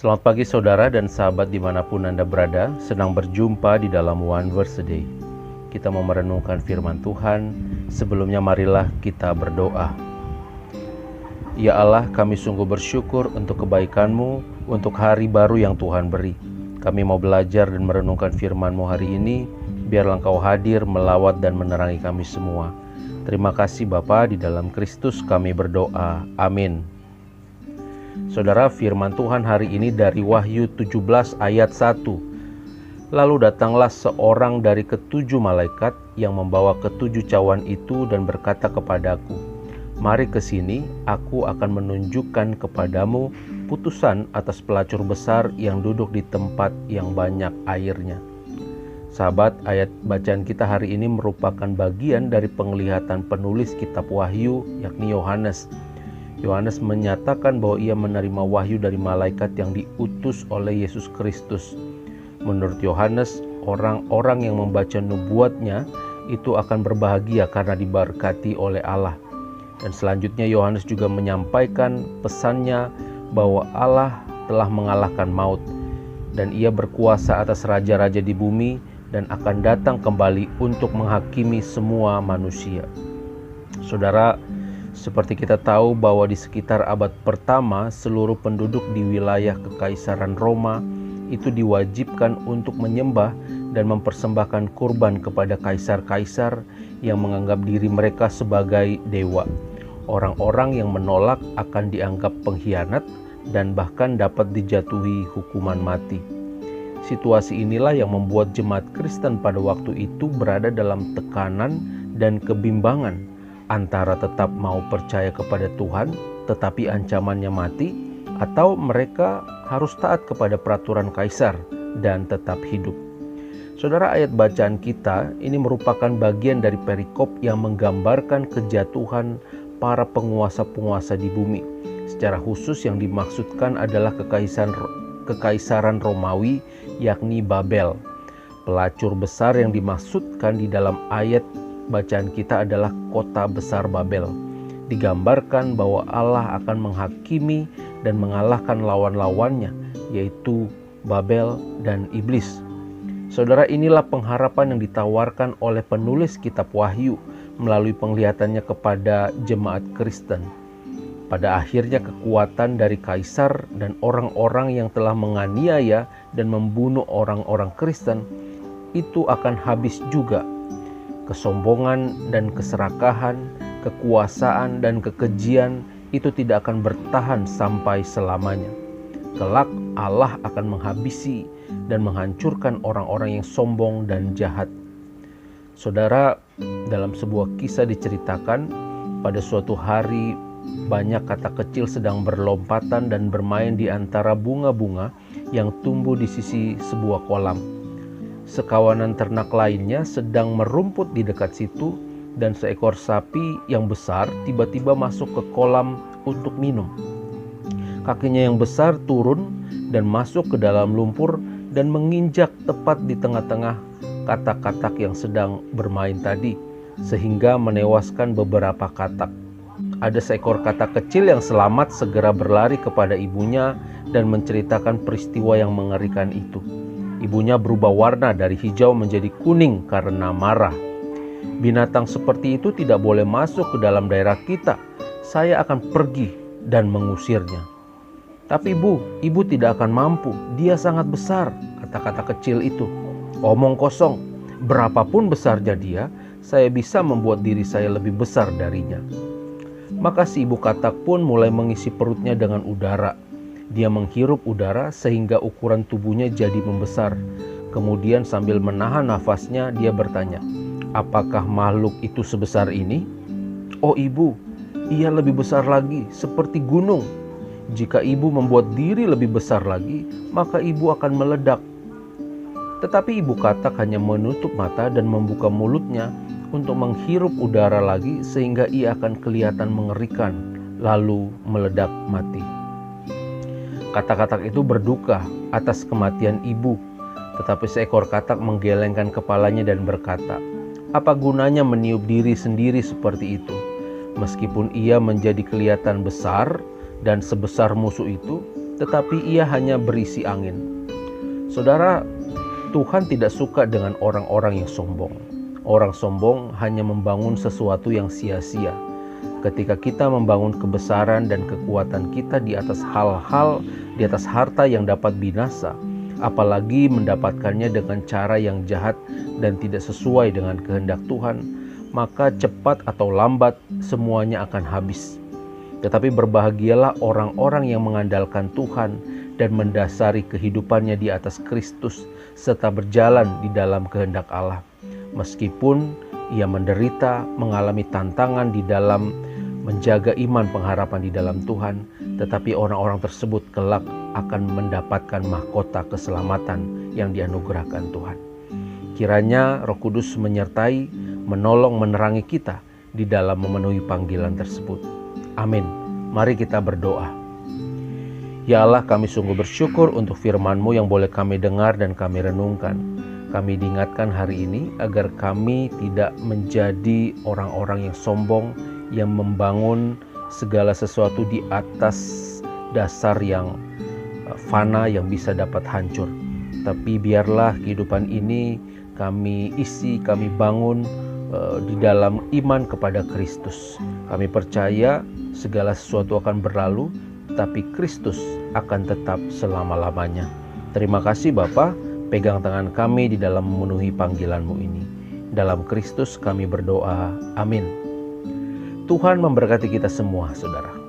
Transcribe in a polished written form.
Selamat pagi saudara dan sahabat dimanapun Anda berada. Senang berjumpa di dalam One Verse a Day. Kita mau merenungkan firman Tuhan. Sebelumnya marilah kita berdoa. Ya Allah, kami sungguh bersyukur untuk kebaikan-Mu, untuk hari baru yang Tuhan beri. Kami mau belajar dan merenungkan firman-Mu hari ini. Biarlah Engkau hadir, melawat dan menerangi kami semua. Terima kasih Bapa, di dalam Kristus kami berdoa. Amin. Saudara, firman Tuhan hari ini dari Wahyu 17 ayat 1. Lalu datanglah seorang dari ketujuh malaikat yang membawa ketujuh cawan itu dan berkata kepadaku, "Mari ke sini, aku akan menunjukkan kepadamu putusan atas pelacur besar yang duduk di tempat yang banyak airnya." Sahabat, ayat bacaan kita hari ini merupakan bagian dari penglihatan penulis kitab Wahyu, yakni Yohanes. Yohanes menyatakan bahwa ia menerima wahyu dari malaikat yang diutus oleh Yesus Kristus. Menurut Yohanes, orang-orang yang membaca nubuatnya itu akan berbahagia karena diberkati oleh Allah. Dan selanjutnya Yohanes juga menyampaikan pesannya bahwa Allah telah mengalahkan maut dan ia berkuasa atas raja-raja di bumi dan akan datang kembali untuk menghakimi semua manusia. Saudara, seperti kita tahu bahwa di sekitar abad pertama, seluruh penduduk di wilayah Kekaisaran Roma itu diwajibkan untuk menyembah dan mempersembahkan kurban kepada kaisar-kaisar yang menganggap diri mereka sebagai dewa. Orang-orang yang menolak akan dianggap pengkhianat dan bahkan dapat dijatuhi hukuman mati. Situasi inilah yang membuat jemaat Kristen pada waktu itu berada dalam tekanan dan kebimbangan antara tetap mau percaya kepada Tuhan tetapi ancamannya mati, atau mereka harus taat kepada peraturan kaisar dan tetap hidup. Saudara, ayat bacaan kita ini merupakan bagian dari perikop yang menggambarkan kejatuhan para penguasa-penguasa di bumi. Secara khusus yang dimaksudkan adalah kekaisaran Romawi, yakni Babel. Pelacur besar yang dimaksudkan di dalam ayat bacaan kita adalah kota besar Babel. Digambarkan bahwa Allah akan menghakimi dan mengalahkan lawan-lawannya, yaitu Babel dan iblis. Saudara, inilah pengharapan yang ditawarkan oleh penulis kitab Wahyu melalui penglihatannya kepada jemaat Kristen. Pada akhirnya kekuatan dari kaisar dan orang-orang yang telah menganiaya dan membunuh orang-orang Kristen itu akan habis juga. Kesombongan dan keserakahan, kekuasaan dan kekejian itu tidak akan bertahan sampai selamanya. Kelak Allah akan menghabisi dan menghancurkan orang-orang yang sombong dan jahat. Saudara, dalam sebuah kisah diceritakan pada suatu hari banyak kata kecil sedang berlompatan dan bermain di antara bunga-bunga yang tumbuh di sisi sebuah kolam. Sekawanan ternak lainnya sedang merumput di dekat situ dan seekor sapi yang besar tiba-tiba masuk ke kolam untuk minum. Kakinya yang besar turun dan masuk ke dalam lumpur dan menginjak tepat di tengah-tengah katak-katak yang sedang bermain tadi, sehingga menewaskan beberapa katak. Ada seekor katak kecil yang selamat segera berlari kepada ibunya dan menceritakan peristiwa yang mengerikan itu. Ibunya berubah warna dari hijau menjadi kuning karena marah. "Binatang seperti itu tidak boleh masuk ke dalam daerah kita. Saya akan pergi dan mengusirnya." "Tapi ibu tidak akan mampu. Dia sangat besar," kata-kata kecil itu. "Omong kosong. Berapapun besarnya dia, saya bisa membuat diri saya lebih besar darinya." Maka si ibu katak pun mulai mengisi perutnya dengan udara. Dia menghirup udara sehingga ukuran tubuhnya jadi membesar. Kemudian sambil menahan nafasnya dia bertanya, "Apakah makhluk itu sebesar ini?" "Oh ibu, ia lebih besar lagi, seperti gunung. Jika ibu membuat diri lebih besar lagi, maka ibu akan meledak." Tetapi ibu katak hanya menutup mata dan membuka mulutnya untuk menghirup udara lagi sehingga ia akan kelihatan mengerikan, lalu meledak mati. Katak-katak itu berduka atas kematian ibu, tetapi seekor katak menggelengkan kepalanya dan berkata, "Apa gunanya meniup diri sendiri seperti itu? Meskipun ia menjadi kelihatan besar dan sebesar musuh itu, tetapi ia hanya berisi angin. Saudara, Tuhan tidak suka dengan orang-orang yang sombong. Orang sombong hanya membangun sesuatu yang sia-sia. Ketika kita membangun kebesaran dan kekuatan kita di atas hal-hal, di atas harta yang dapat binasa, apalagi mendapatkannya dengan cara yang jahat dan tidak sesuai dengan kehendak Tuhan, maka cepat atau lambat semuanya akan habis. Tetapi berbahagialah orang-orang yang mengandalkan Tuhan dan mendasari kehidupannya di atas Kristus serta berjalan di dalam kehendak Allah. Meskipun ia menderita, mengalami tantangan di dalam menjaga iman pengharapan di dalam Tuhan, tetapi orang-orang tersebut kelak akan mendapatkan mahkota keselamatan yang dianugerahkan Tuhan. Kiranya Roh Kudus menyertai, menolong, menerangi kita di dalam memenuhi panggilan tersebut. Amin. Mari kita berdoa. Ya Allah, kami sungguh bersyukur untuk firman-Mu yang boleh kami dengar dan kami renungkan. Kami diingatkan hari ini agar kami tidak menjadi orang-orang yang sombong, yang membangun segala sesuatu di atas dasar yang fana yang bisa dapat hancur. Tapi biarlah kehidupan ini kami isi, kami bangun di dalam iman kepada Kristus. Kami percaya segala sesuatu akan berlalu, tapi Kristus akan tetap selama-lamanya. Terima kasih Bapa, pegang tangan kami di dalam memenuhi panggilan-Mu ini. Dalam Kristus kami berdoa, amin. Tuhan memberkati kita semua, saudara.